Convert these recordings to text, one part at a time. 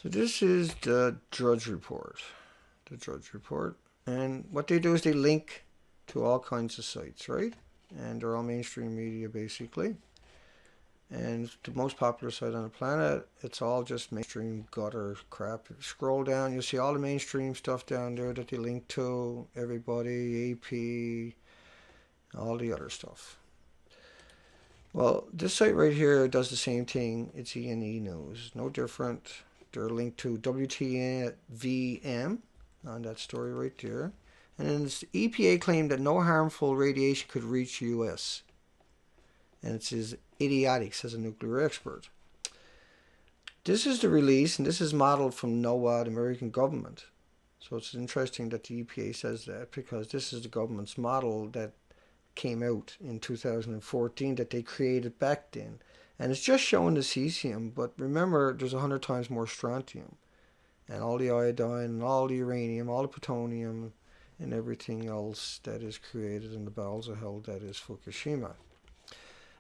So this is the Drudge Report. The Drudge Report. And what they do is they link to all kinds of sites, right? And they're all mainstream media basically. And the most popular site on the planet, it's all just mainstream gutter crap. If you scroll down, you'll see all the mainstream stuff down there that they link to. Everybody, AP, all the other stuff. Well, this site right here does the same thing. It's E&E News. No different. They're linked to WTVM on that story right there. And then the EPA claimed that no harmful radiation could reach U.S. And it says idiotic, says a nuclear expert. This is the release, and this is modeled from NOAA, the American government. So it's interesting that the EPA says that because this is the government's model that came out in 2014 that they created back then. And it's just showing the cesium, but remember there's 100 times more strontium. And all the iodine, and all the uranium, all the plutonium, and everything else that is created in the bowels of hell that is Fukushima.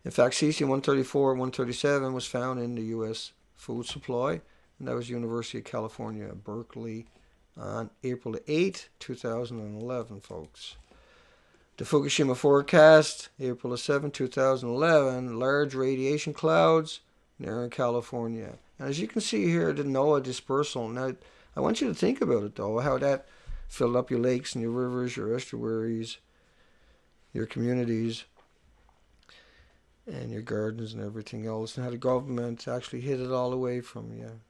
In fact, cesium-134 and 137 was found in the U.S. food supply, and that was University of California, Berkeley, on April 8, 2011, folks. The Fukushima forecast, April 7, 2011, large radiation clouds near California. And as you can see here, the NOAA dispersal. Now, I want you to think about it, though, how that filled up your lakes and your rivers, your estuaries, your communities, and your gardens and everything else, and how the government actually hid it all away from you. And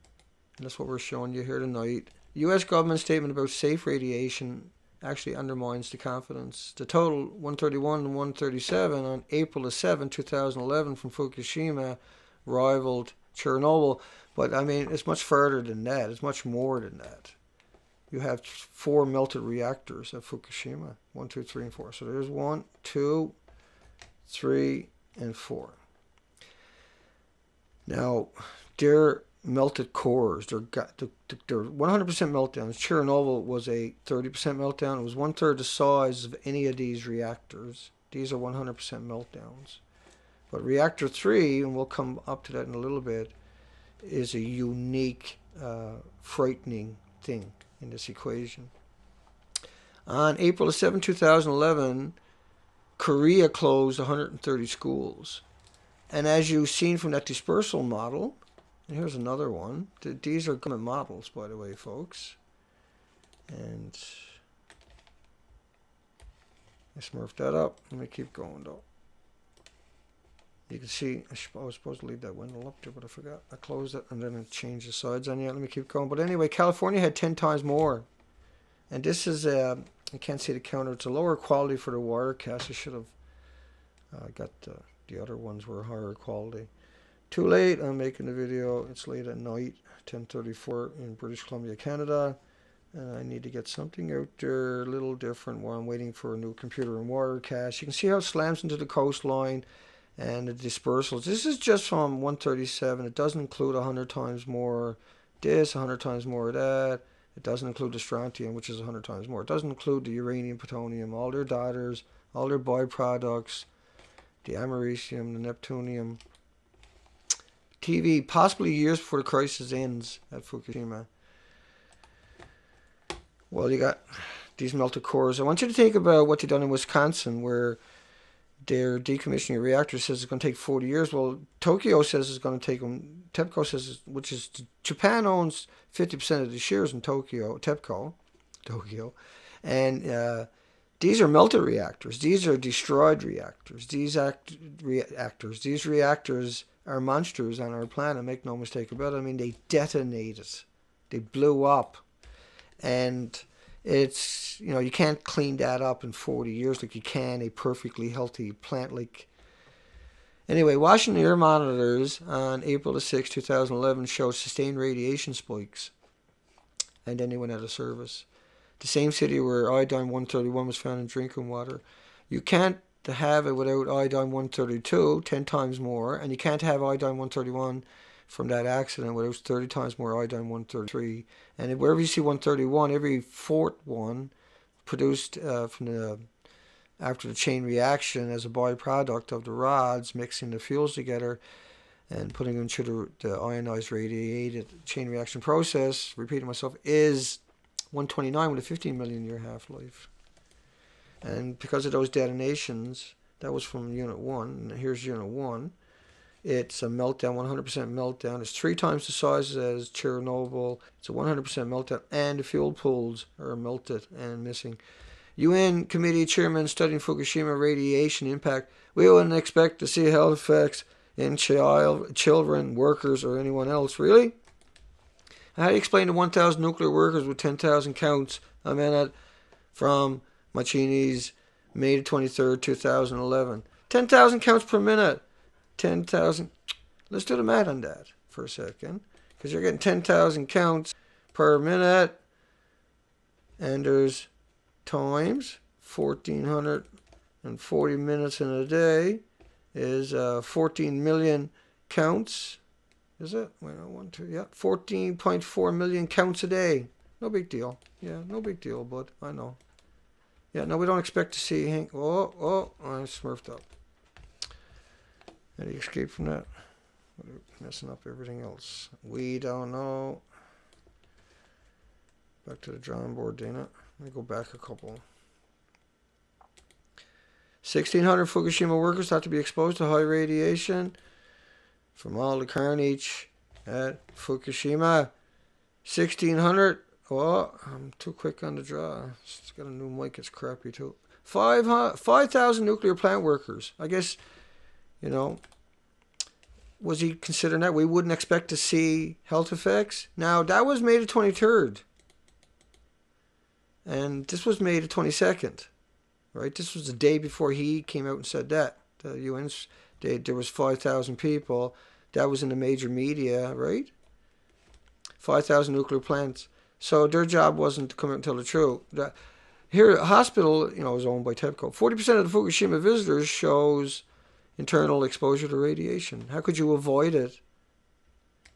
that's what we're showing you here tonight. U.S. government statement about safe radiation actually undermines the confidence. The total 131 and 137 on April 7, 2011 from Fukushima rivaled Chernobyl. But I mean, it's much further than that. It's much more than that. You have 4 melted reactors at Fukushima. 1, 2, 3, and 4. So there's 1, 2, 3, and 4. Now, they're melted cores. They're 100% meltdowns. Chernobyl was a 30% meltdown. It was 1/3 the size of any of these reactors. These are 100% meltdowns. But reactor 3, and we'll come up to that in a little bit, is a unique, frightening thing in this equation. On April 7, 2011, Korea closed 130 schools. And as you've seen from that dispersal model, and here's another one. These are government models, by the way, folks. And I smurfed that up. Let me keep going, though. You can see, I was supposed to leave that window up there, but I forgot. I closed it, and then I changed the sides on you. Let me keep going. But anyway, California had 10 times more. And this is, I can't see the counter. It's a lower quality for the Wirecast. I should have got the other ones were higher quality. Too late, I'm making the video. It's late at night, 10:34 in British Columbia, Canada. And I need to get something out there a little different while I'm waiting for a new computer and Wirecast. You can see how it slams into the coastline and the dispersals. This is just from 137. It doesn't include 100 times more this, 100 times more of that. It doesn't include the strontium, which is 100 times more. It doesn't include the uranium, plutonium, all their daughters, all their byproducts, the americium, the neptunium. TV, possibly years before the crisis ends at Fukushima. Well, you got these melted cores. I want you to think about what they've done in Wisconsin, where their decommissioning reactor says it's going to take 40 years. Well, Tokyo says it's going to take them. TEPCO says, which is Japan owns 50% of the shares in Tokyo. Tokyo, and these are melted reactors. These are destroyed reactors. These reactors are monsters on our planet. Make no mistake about it. I mean, they detonated. They blew up, and it's, you can't clean that up in 40 years like you can a perfectly healthy plant. Like, anyway, Washington air monitors on April 6, 2011 showed sustained radiation spikes, and then they went out of service. The same city where iodine-131 was found in drinking water. You can't have it without iodine-132, 10 times more, and you can't have iodine-131 from that accident without 30 times more iodine-133. And wherever you see 131, every fourth one produced after the chain reaction as a byproduct of the rods mixing the fuels together. and putting them through the ionized radiated chain reaction process, repeating myself, is 129 with a 15 million year half-life. And because of those detonations, that was from Unit 1, and here's Unit 1, it's a meltdown, 100% meltdown. It's 3 times the size as Chernobyl. It's a 100% meltdown, and the fuel pools are melted and missing. UN committee chairman studying Fukushima radiation impact. We wouldn't expect to see health effects in children, workers, or anyone else. Really? How do you explain the 1,000 nuclear workers with 10,000 counts a minute from Machini's May 23rd, 2011? 10,000 counts per minute. 10,000. Let's do the math on that for a second. Because you're getting 10,000 counts per minute. And there's times 1,440 minutes in a day is 14 million counts. Is it? Wait, no, 1, 2, yeah. 14.4 million counts a day. No big deal. Yeah, no big deal, but I know. Yeah, no, we don't expect to see Hank. Oh, I smurfed up. How do you escape from that? Messing up everything else. We don't know. Back to the drawing board, Dana. Let me go back a couple. 1,600 Fukushima workers have to be exposed to high radiation from all the carnage at Fukushima. 1,600. Oh, I'm too quick on the draw. It's got a new mic. It's crappy too. 5,000 nuclear plant workers. I guess, was he considering that? We wouldn't expect to see health effects. Now, that was May the 23rd. And this was May the 22nd. Right? This was the day before he came out and said that. The UN's, there was 5,000 people. That was in the major media, right? 5,000 nuclear plants. So their job wasn't to come out and tell the truth. Here, a hospital, is owned by TEPCO. 40% of the Fukushima visitors shows internal exposure to radiation. How could you avoid it?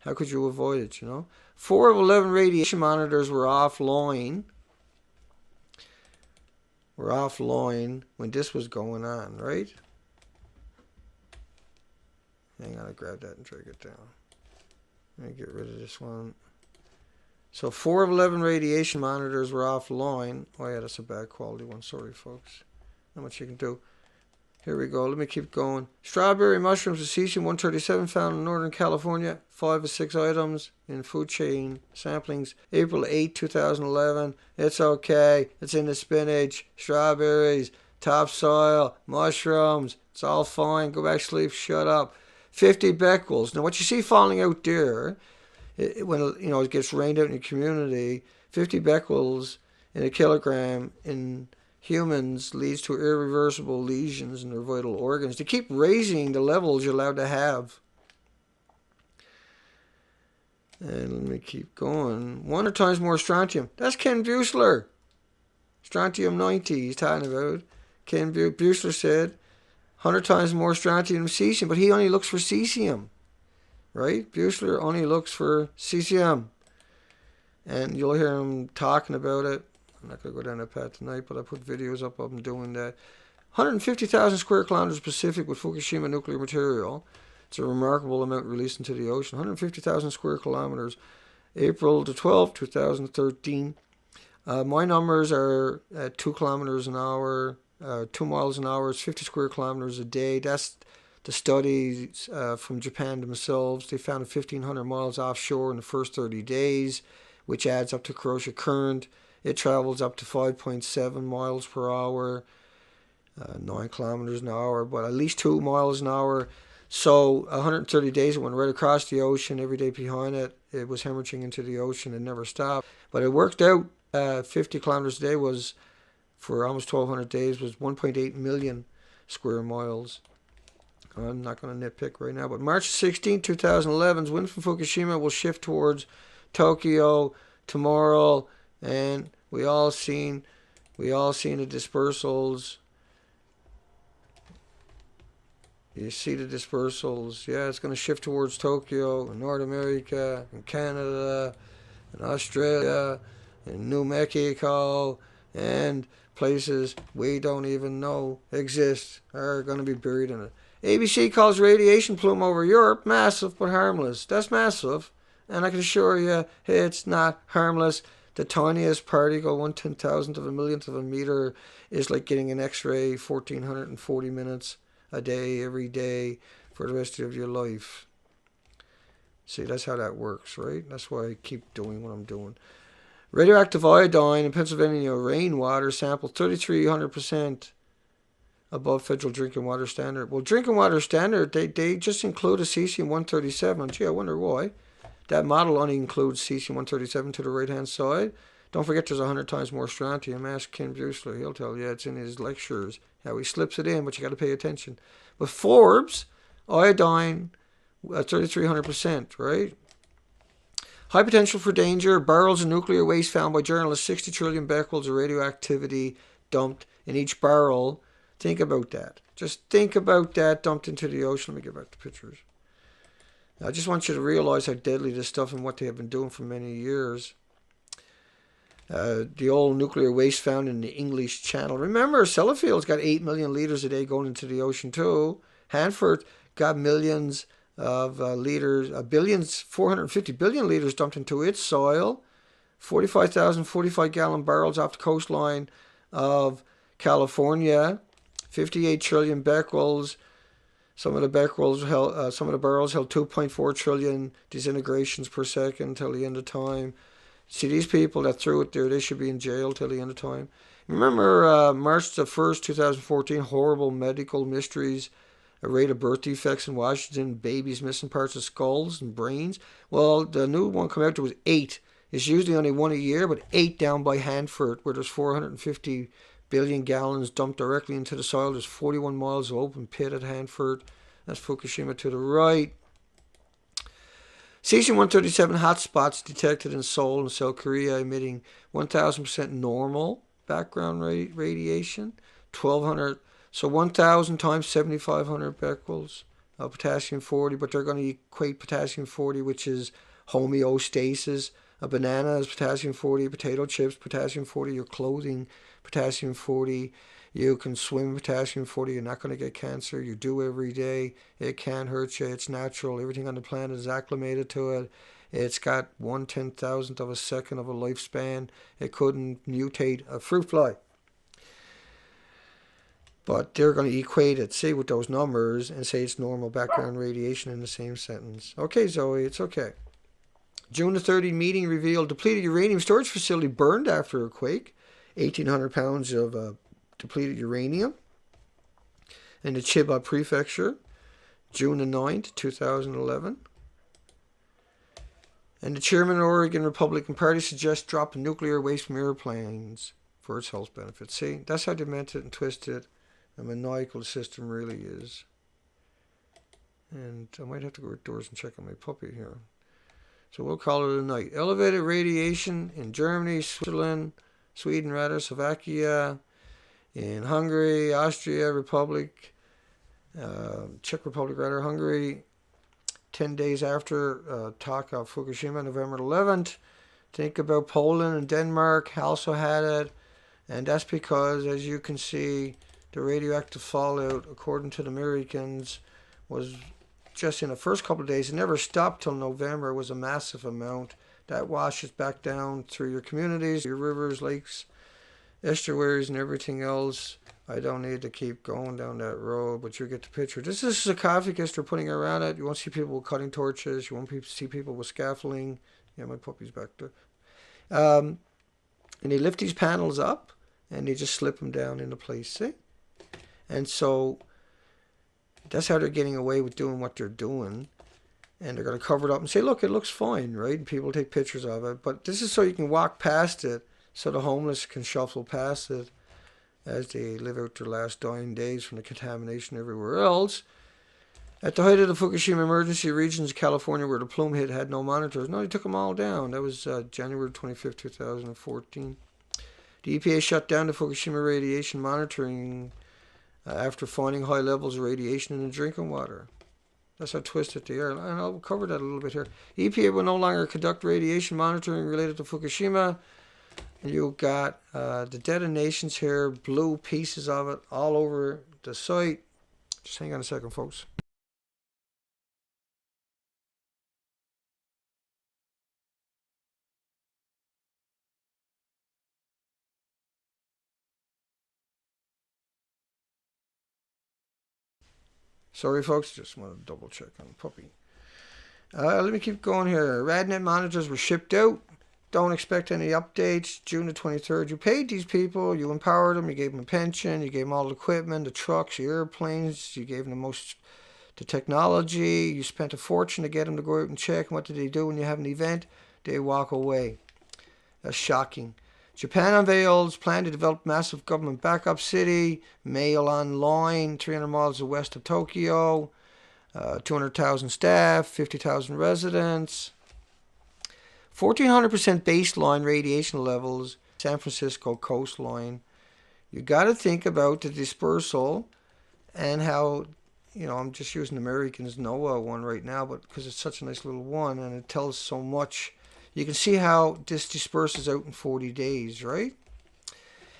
4 of 11 radiation monitors were offline. When this was going on, right? Hang on, I grab that and drag it down. Let me get rid of this one. So 4 of 11 radiation monitors were offline. Oh yeah, that's a bad quality one. Sorry, folks. Not much you can do. Here we go. Let me keep going. Strawberry mushrooms of cesium-137 found in Northern California. 5 of 6 items in food chain samplings. April 8, 2011. It's okay. It's in the spinach, strawberries, topsoil, mushrooms. It's all fine. Go back to sleep. Shut up. 50 becquerels. Now, what you see falling out there, when it gets rained out in the community, 50 becquerels in a kilogram in humans leads to irreversible lesions in their vital organs. To keep raising the levels you're allowed to have. And let me keep going. 100 times more strontium. That's Ken Buechler. Strontium 90 he's talking about. Ken Buechler said 100 times more strontium than cesium, but he only looks for cesium. Right? Buechler only looks for cesium. And you'll hear him talking about it. I'm not going to go down that path tonight, but I put videos up of him doing that. 150,000 square kilometers Pacific with Fukushima nuclear material. It's a remarkable amount released into the ocean. 150,000 square kilometers. April the 12th, 2013. My numbers are at 2 kilometers an hour, 2 miles an hour. It's 50 square kilometers a day. That's the studies from Japan themselves. They found 1,500 miles offshore in the first 30 days, which adds up to corrosive current. It travels up to 5.7 miles per hour, 9 kilometers an hour, but at least 2 miles an hour. So 130 days it went right across the ocean. Every day behind it, it was hemorrhaging into the ocean and never stopped. But it worked out. 50 kilometers a day was, for almost 1,200 days, was 1.8 million square miles. I'm not going to nitpick right now. But March 16, 2011, wind from Fukushima will shift towards Tokyo tomorrow. And we all seen the dispersals. You see the dispersals. Yeah, it's going to shift towards Tokyo and North America and Canada and Australia and New Mexico and places we don't even know exist are going to be buried in it. ABC calls radiation plume over Europe massive but harmless. That's massive. And I can assure you, it's not harmless. The tiniest particle, 1/10,000th of a millionth of a meter, is like getting an X-ray 1,440 minutes a day, every day, for the rest of your life. See, that's how that works, right? That's why I keep doing what I'm doing. Radioactive iodine in Pennsylvania rainwater sample 3,300% above federal drinking water standard. Well, drinking water standard, they just include a cesium-137. Gee, I wonder why. That model only includes cesium-137 to the right-hand side. Don't forget there's 100 times more strontium. Ask Ken Buesler. He'll tell you it's in his lectures how he slips it in, but you got to pay attention. But Forbes, iodine, 3,300%, right? High potential for danger. Barrels of nuclear waste found by journalists. 60 trillion becquerels of radioactivity dumped in each barrel. Think about that. Just think about that dumped into the ocean. Let me get back to pictures. I just want you to realize how deadly this stuff and what they have been doing for many years. The old nuclear waste found in the English Channel. Remember, Sellafield's got 8 million liters a day going into the ocean too. Hanford got millions of liters, 450 billion liters dumped into its soil. 45,000 45-gallon barrels off the coastline of California. 58 trillion becquerels. Some of the barrels held 2.4 trillion disintegrations per second till the end of time. See, these people that threw it there, they should be in jail till the end of time. Remember March the 1st, 2014, horrible medical mysteries, a rate of birth defects in Washington, babies missing parts of skulls and brains. Well, the new one come out, there was 8. It's usually only 1 a year, but 8 down by Hanford, where there's 450 billion gallons dumped directly into the soil. There's 41 miles of open pit at Hanford. That's Fukushima to the right. Cesium-137 hotspots detected in Seoul and South Korea, emitting 1,000% normal background radiation. 1,200, so 1,000 times 7,500 becquerels of potassium-40, but they're going to equate potassium-40, which is homeostasis. A banana is potassium-40, potato chips, potassium-40, your clothing, potassium-40. You can swim potassium-40. You're not going to get cancer. You do every day. It can't hurt you. It's natural. Everything on the planet is acclimated to it. It's got 1/10,000th of a second of a lifespan. It couldn't mutate a fruit fly. But they're going to equate it, say, with those numbers and say it's normal background radiation in the same sentence. Okay, Zoe, it's okay. June the 30th meeting revealed depleted uranium storage facility burned after a quake. 1,800 pounds of depleted uranium in the Chiba Prefecture, June the 9th, 2011. And the chairman of the Oregon Republican Party suggests dropping nuclear waste from airplanes for its health benefits. See, that's how they meant it and twisted. A maniacal system really is. And I might have to go outdoors and check on my puppy here. So we'll call it a night. Elevated radiation in Germany, Switzerland, Sweden, Slovakia, in Hungary, Austria, Czech Republic, Hungary. 10 days after talk of Fukushima, November 11th. Think about Poland and Denmark also had it. And that's because, as you can see, the radioactive fallout, according to the Americans, was just in the first couple of days. It never stopped till November. It was a massive amount. That washes back down through your communities, your rivers, lakes, estuaries, and everything else. I don't need to keep going down that road, but you get the picture. This is a sarcophagus they're putting around it. You won't see people with cutting torches. You won't see people with scaffolding. Yeah, my puppy's back there. And they lift these panels up, and they just slip them down into place, see? And so that's how they're getting away with doing what they're doing. And they're going to cover it up and say, look, it looks fine, right? And people take pictures of it. But this is so you can walk past it, so the homeless can shuffle past it as they live out their last dying days from the contamination everywhere else. At the height of the Fukushima emergency, regions of California where the plume hit had no monitors. No, they took them all down. That was January 25th, 2014. The EPA shut down the Fukushima radiation monitoring after finding high levels of radiation in the drinking water. That's how twisted they are. And I'll cover that a little bit here. EPA will no longer conduct radiation monitoring related to Fukushima. You got the detonations here, blue pieces of it all over the site. Just hang on a second, folks. Sorry, folks. Just want to double check on the puppy. Let me keep going here. RadNet monitors were shipped out. Don't expect any updates. June the 23rd. You paid these people. You empowered them. You gave them a pension. You gave them all the equipment, the trucks, the airplanes. You gave them the technology. You spent a fortune to get them to go out and check. And what do they do when you have an event? They walk away. That's shocking. Japan unveils plan to develop massive government backup city. Mail online, 300 miles west of Tokyo. 200,000 staff, 50,000 residents. 1,400% baseline radiation levels. San Francisco coastline. You got to think about the dispersal and how, I'm just using American's NOAA one right now, but because it's such a nice little one and it tells so much. You can see how this disperses out in 40 days, right?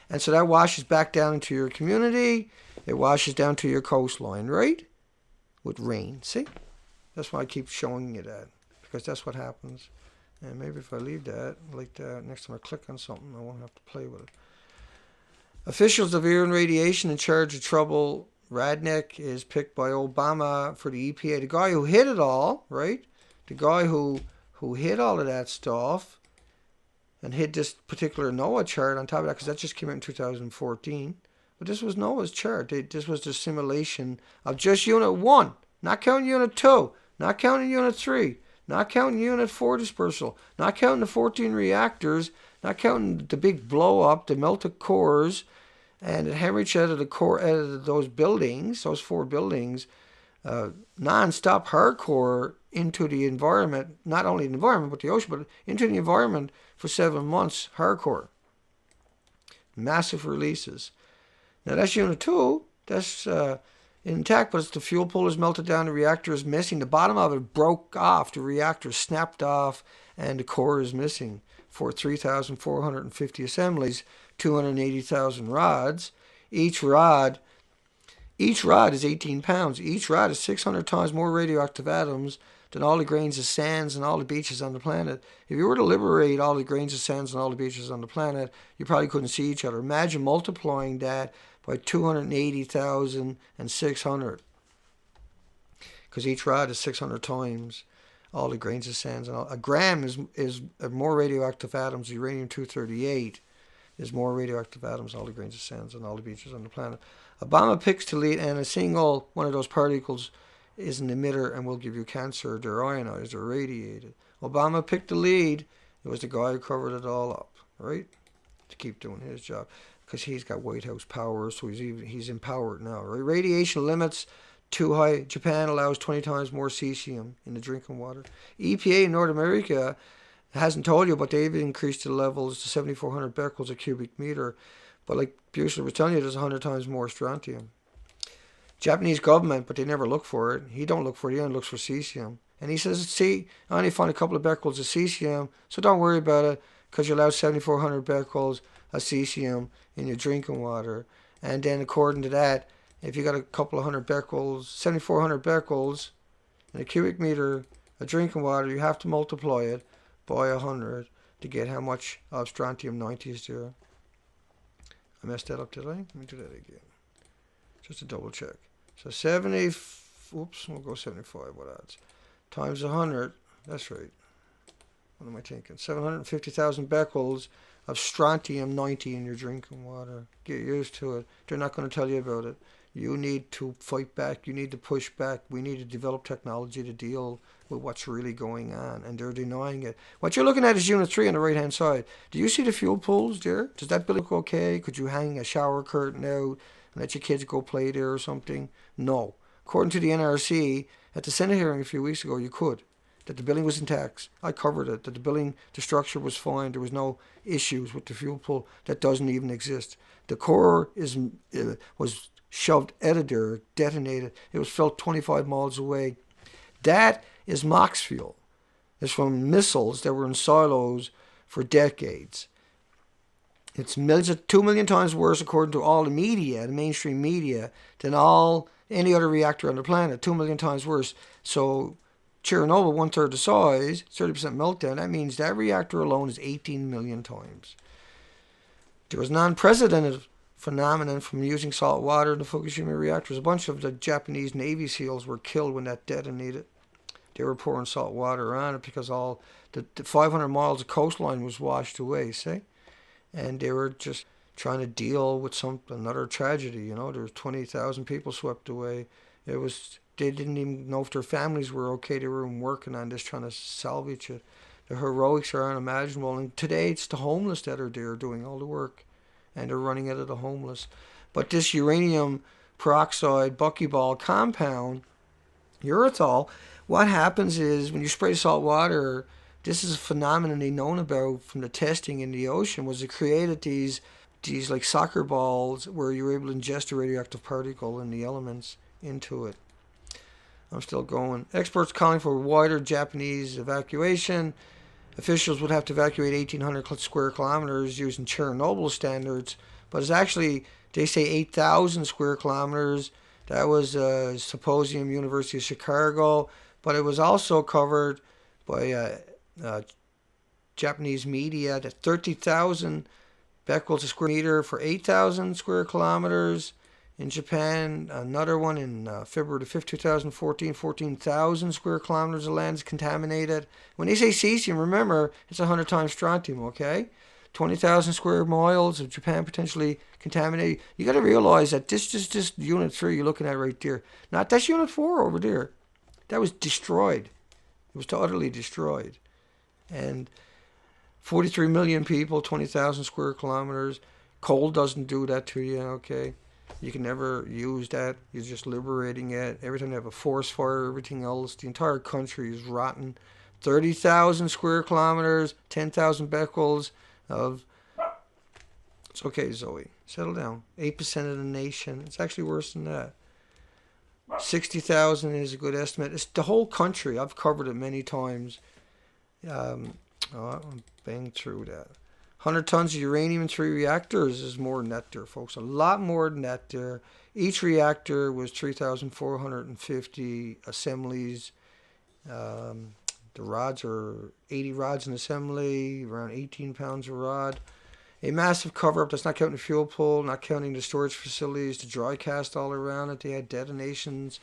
And so that washes back down into your community. It washes down to your coastline, right? With rain. See? That's why I keep showing you that. Because that's what happens. And maybe if I leave that like that, next time I click on something, I won't have to play with it. Officials of air and radiation in charge of trouble. Radnick is picked by Obama for the EPA. The guy who hid it all, right? The guy who hid all of that stuff and hid this particular NOAA chart on top of that, because that just came out in 2014. But this was NOAA's chart. This was the simulation of just Unit 1, not counting Unit 2, not counting Unit 3, not counting Unit 4 dispersal, not counting the 14 reactors, not counting the big blow up, the melted cores, and the hemorrhage out of the core, out of those buildings, those 4 buildings, non-stop hardcore into the environment, not only the environment, but the ocean, but into the environment for 7 months, hardcore. Massive releases. Now that's Unit 2, that's intact, but it's the fuel pool is melted down, the reactor is missing, the bottom of it broke off, the reactor snapped off, and the core is missing. For 3,450 assemblies, 280,000 rods. Each rod is 18 pounds. Each rod is 600 times more radioactive atoms than all the grains of sands and all the beaches on the planet. If you were to liberate all the grains of sands and all the beaches on the planet, you probably couldn't see each other. Imagine multiplying that by 280,000 and 600. Because each rod is 600 times all the grains of sands. And a gram is more radioactive atoms. Uranium-238 is more radioactive atoms than all the grains of sands and all the beaches on the planet. Obama picks to lead, and a single one of those particles is an emitter and will give you cancer. They're ionized or radiated. Obama picked the lead. It was the guy who covered it all up, right? To keep doing his job. Because he's got White House power, so he's empowered now, right? Radiation limits too high. Japan allows 20 times more cesium in the drinking water. EPA in North America hasn't told you, but they've increased the levels to 7,400 becquerels a cubic meter. But like Buechler was telling you, there's 100 times more strontium. Japanese government, but they never look for it. He don't look for it. He only looks for cesium. And he says, see, I only found a couple of becquerels of cesium, so don't worry about it, because you allow 7,400 becquerels of cesium in your drinking water. And then according to that, if you got a couple of hundred becquerels, 7,400 becquerels in a cubic meter of drinking water, you have to multiply it by 100 to get how much of strontium-90 is there. I messed that up, did I? Let me do that again. Just to double check. So 70, oops, we'll go 75, what odds? Times 100, that's right. What am I thinking? 750,000 becquerels of strontium-90 in your drinking water. Get used to it. They're not going to tell you about it. You need to fight back. You need to push back. We need to develop technology to deal with what's really going on, and they're denying it. What you're looking at is Unit 3 on the right-hand side. Do you see the fuel pools there? Does that building look okay? Could you hang a shower curtain out and let your kids go play there or something? No. According to the NRC, at the Senate hearing a few weeks ago, you could. That the building was intact. I covered it. That the building, the structure was fine. There was no issues with the fuel pool. That doesn't even exist. The core was shoved out of there, detonated. It was felt 25 miles away. That is MOX fuel. It's from missiles that were in silos for decades. It's 2 million times worse, according to all the media, the mainstream media, than all any other reactor on the planet, 2 million times worse. So Chernobyl, 1/3 the size, 30% meltdown. That means that reactor alone is 18 million times. There was an unprecedented phenomenon from using salt water in the Fukushima reactors. A bunch of the Japanese Navy SEALs were killed when that detonated. They were pouring salt water on it because all the 500 miles of coastline was washed away, see? And they were just trying to deal with another tragedy. You know, there were 20,000 people swept away. They didn't even know if their families were okay. They were working on this, trying to salvage it. The heroics are unimaginable. And today it's the homeless that are there doing all the work, and they're running out of the homeless. But this uranium peroxide buckyball compound, urethol, what happens is when you spray salt water, this is a phenomenon they known about from the testing in the ocean, was it created these like soccer balls where you were able to ingest a radioactive particle and the elements into it. I'm still going. Experts calling for wider Japanese evacuation. Officials would have to evacuate 1,800 square kilometers using Chernobyl standards, but it's actually, they say 8,000 square kilometers. That was Symposium, University of Chicago, but it was also covered by Japanese media that 30,000 becquerels a square meter for 8,000 square kilometers. In Japan, another one in February 5th, 2014, 14,000 square kilometers of land is contaminated. When they say cesium, remember, it's 100 times strontium, okay? 20,000 square miles of Japan potentially contaminated. You got to realize that this is just Unit 3 you're looking at right there. Not that's Unit 4 over there. That was destroyed. It was utterly destroyed. And 43 million people, 20,000 square kilometers. Coal doesn't do that to you, okay? You can never use that. You're just liberating it. Every time you have a forest fire, everything else, the entire country is rotten. 30,000 square kilometers, 10,000 becquerels of... It's okay, Zoe. Settle down. 8% of the nation. It's actually worse than that. 60,000 is a good estimate. It's the whole country. I've covered it many times. I'll bang through that. 100 tons of uranium in 3 reactors is more than that there, folks. A lot more than that there. Each reactor was 3,450 assemblies. The rods are 80 rods in assembly, around 18 pounds a rod. A massive cover-up. That's not counting the fuel pool, not counting the storage facilities, the dry cast all around it. They had detonations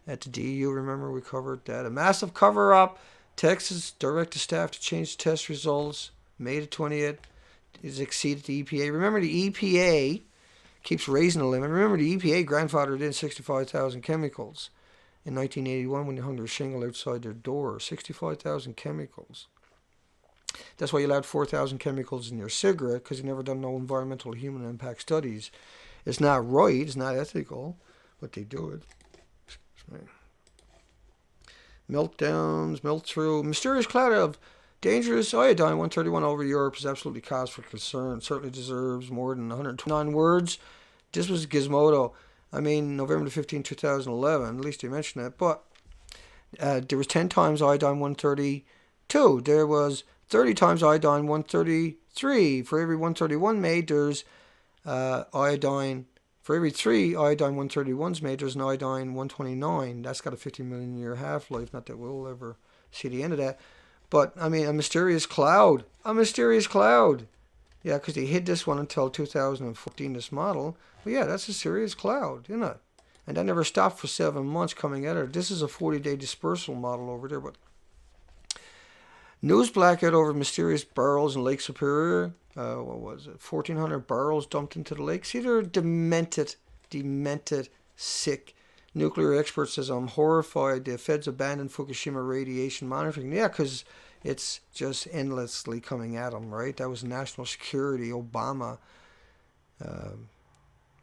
at the DU. Remember, we covered that. A massive cover-up. Texas directed staff to change the test results. May the 20th. Is exceeded the EPA. Remember, the EPA keeps raising the limit. Remember, the EPA grandfathered in 65,000 chemicals in 1981 when they hung their shingle outside their door. 65,000 chemicals. That's why you allowed 4,000 chemicals in your cigarette, because you never done no environmental human impact studies. It's not right. It's not ethical, but they do it. Meltdowns, melt through. Mysterious cloud of dangerous iodine 131 over Europe is absolutely cause for concern. It certainly deserves more than 129 words. This was Gizmodo. I mean, November 15, 2011. At least they mentioned that. But there was 10 times iodine 132. There was 30 times iodine 133. For every 131 made, there's iodine. For every 3 iodine 131s made, there's an iodine 129. That's got a 50 million year half-life. Not that we'll ever see the end of that. But, I mean, a mysterious cloud. A mysterious cloud. Yeah, because they hid this one until 2014, this model. But yeah, that's a serious cloud, isn't it? And that never stopped for 7 months coming at it. This is a 40-day dispersal model over there. But news blackout over mysterious barrels in Lake Superior. What was it? 1,400 barrels dumped into the lake. See, they're demented, sick. Nuclear expert says, I'm horrified the feds abandoned Fukushima radiation monitoring. Yeah, because it's just endlessly coming at them, right? That was national security. Obama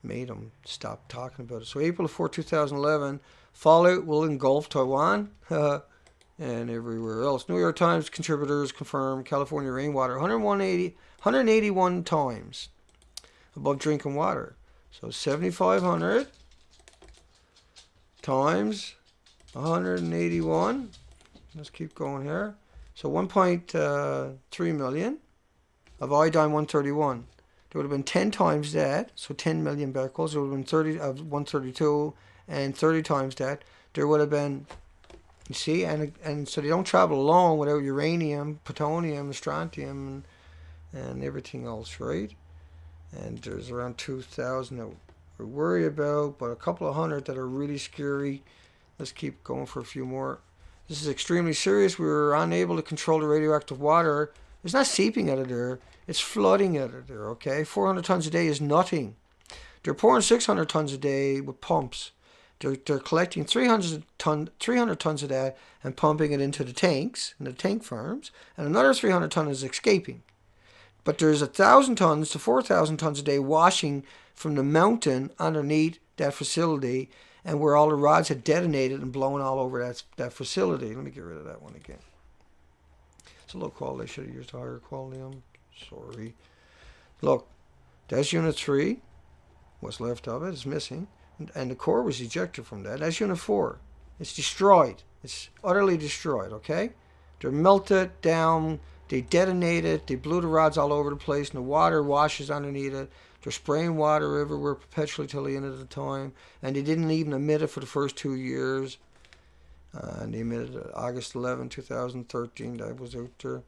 made them stop talking about it. So April 4, 2011, fallout will engulf Taiwan and everywhere else. New York Times contributors confirm California rainwater 181 times above drinking water. So 7,500 times 181. Let's keep going here. So 1.3 million of iodine 131. There would have been 10 times that, so 10 million becquerels. There would have been 30 of 132 and 30 times that, there would have been, you see, and so they don't travel alone without uranium, plutonium, strontium, and everything else, right? And there's around 2,000 that we worry about, but a couple of hundred that are really scary. Let's keep going for a few more. This is extremely serious. We were unable to control the radioactive water. It's not seeping out of there. It's flooding out of there, okay? 400 tons a day is nothing. They're pouring 600 tons a day with pumps. They're collecting 300 tons of that and pumping it into the tanks, in the tank farms, and another 300 tons is escaping. But there's 1,000 tons to 4,000 tons a day washing from the mountain underneath that facility, and where all the rods had detonated and blown all over that facility. Let me get rid of that one again. It's a low quality. I should have used a higher quality. I'm sorry. Look, that's Unit 3. What's left of it is missing. And the core was ejected from that. That's Unit 4. It's destroyed. It's utterly destroyed, okay? They're melted down. They detonated. They blew the rods all over the place, and the water washes underneath it. They're spraying water everywhere perpetually till the end of the time. And they didn't even emit it for the first 2 years. And they emitted it August 11, 2013. That was out there.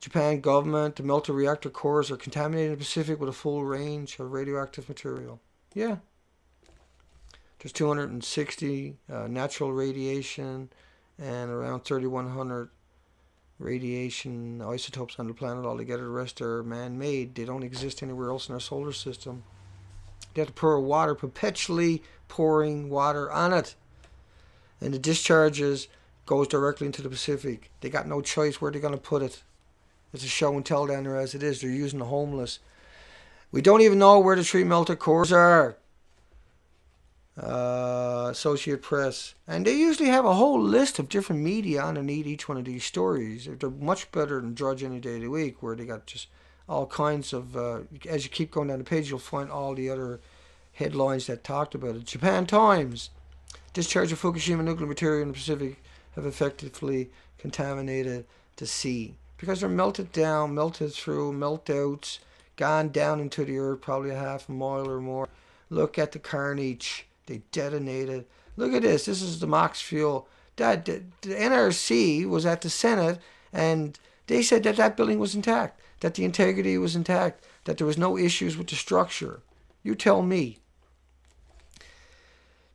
Japan government, the melted reactor cores are contaminating the Pacific with a full range of radioactive material. Yeah. There's 260 natural radiation and around 3,100 radiation isotopes on the planet altogether. The rest are man-made. They don't exist anywhere else in our solar system. They have to pour water, perpetually pouring water on it. And the discharges goes directly into the Pacific. They got no choice where they're going to put it. It's a show and tell down there as it is. They're using the homeless. We don't even know where the 3 melted cores are. Associated Press. And they usually have a whole list of different media underneath each one of these stories. They're much better than Drudge Any Day of the Week, where they got just all kinds of... as you keep going down the page, you'll find all the other headlines that talked about it. Japan Times. Discharge of Fukushima nuclear material in the Pacific have effectively contaminated the sea. Because they're melted down, melted through, meltouts, gone down into the earth probably a half a mile or more. Look at the carnage. They detonated. Look at this. This is the MOX fuel. The NRC was at the Senate, and they said that that building was intact, that the integrity was intact, that there was no issues with the structure. You tell me.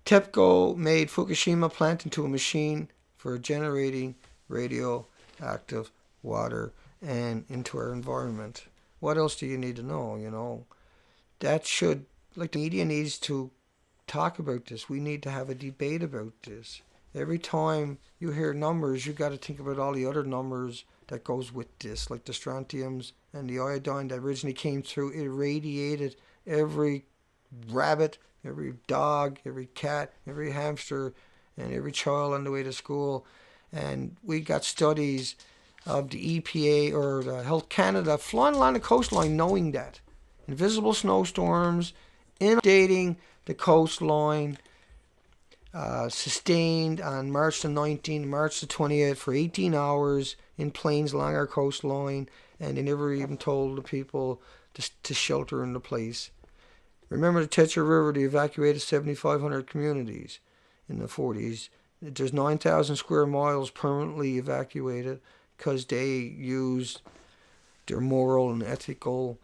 TEPCO made Fukushima plant into a machine for generating radioactive water and into our environment. What else do you need to know? You know, that should, like, the media needs to talk about this. We need to have a debate about this. Every time you hear numbers, you got to think about all the other numbers that goes with this, like the strontiums and the iodine that originally came through. It irradiated every rabbit, every dog, every cat, every hamster, and every child on the way to school. And we got studies of the EPA or the Health Canada flying along the coastline knowing that. Invisible snowstorms, inundating the coastline, sustained on March the 19th, March the 28th for 18 hours in planes along our coastline, and they never even told the people to shelter in the place. Remember the Tetra River, they evacuated 7,500 communities in the 40s. There's 9,000 square miles permanently evacuated because they used their moral and ethical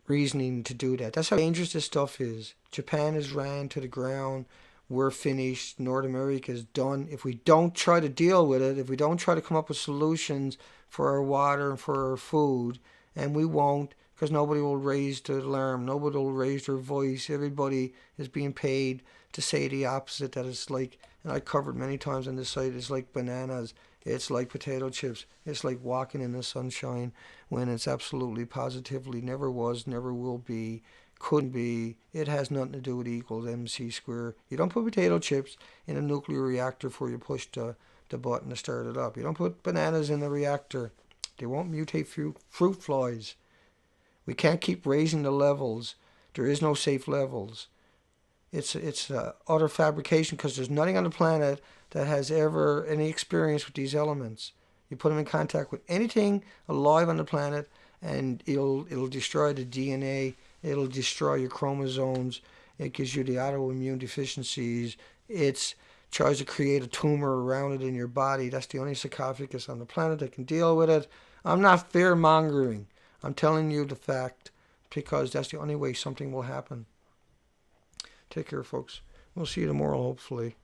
reasoning to do that. That's how dangerous this stuff is. Japan is ran to the ground. We're finished. North America is done. If we don't try to deal with it, if we don't try to come up with solutions for our water and for our food, and we won't, because nobody will raise the alarm, nobody will raise their voice, everybody is being paid to say the opposite, that it's like, and I covered many times on this site, it's like bananas, it's like potato chips, it's like walking in the sunshine, when it's absolutely positively never was, never will be, couldn't be. It has nothing to do with E equals MC squared. You don't put potato chips in a nuclear reactor before you push the button to start it up. You don't put bananas in the reactor. They won't mutate fruit flies. We can't keep raising the levels. There is no safe levels. It's utter fabrication, because there's nothing on the planet that has ever any experience with these elements. You put them in contact with anything alive on the planet, and it'll destroy the DNA. It'll destroy your chromosomes, It gives you the autoimmune deficiencies. It tries to create a tumor around it in your body. That's the only sarcophagus on the planet that can deal with it. I'm not fear mongering. I'm telling you the fact because that's the only way something will happen. Take care, folks. We'll see you tomorrow, hopefully.